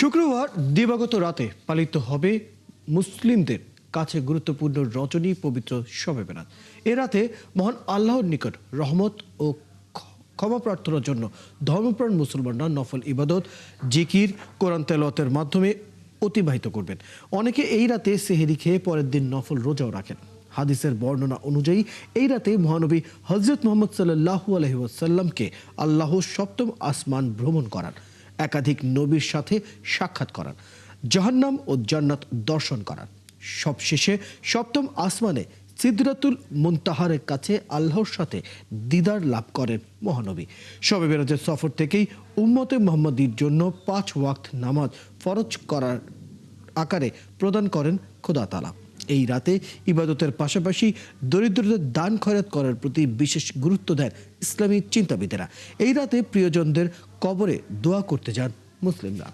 শুক্রবার দিবাগত রাতে পালিত হবে মুসলিমদের কাছে গুরুত্বপূর্ণ রজনী পবিত্র শবে বরাত। এ রাতে মহান আল্লাহর নিকট রহমত ও ক্ষমা প্রার্থনার জন্য ধর্মপ্রাণ মুসলমানরা নফল ইবাদত, জিকির, কোরআন তেলাওয়াতের মাধ্যমে অতিবাহিত করবেন। অনেকে এই রাতে সেহরি খেয়ে পরের দিন নফল রোজাও রাখেন। হাদিসের বর্ণনা অনুযায়ী এই রাতে মহানবী হযরত মুহাম্মদ সাল্লাল্লাহু আলাইহি ওয়াসাল্লামকে আল্লাহ সপ্তম আসমান ভ্রমণ করান, একাধিক নবীর সাথে সাক্ষাৎ করান, জাহান্নাম ও জান্নাত দর্শন করান। সবশেষে সপ্তম আসমানে সিদরাতুল মুনতাহারের কাছে আল্লাহর সাথে দিদার লাভ করেন মহানবী। শবে বরাতের সফর থেকেই উম্মতে মুহাম্মাদীর জন্য 5 ওয়াক্ত নামাজ ফরজ করার আকারে প্রদান করেন খোদা তাআলা। এই রাতে ইবাদতের পাশাপাশি দরিদ্রদের দান খয়রাত করার প্রতি বিশেষ গুরুত্ব দেন ইসলামী চিন্তাবিদেরা। এই রাতে প্রিয়জনদের কবরে দোয়া করতে যান মুসলিমরা।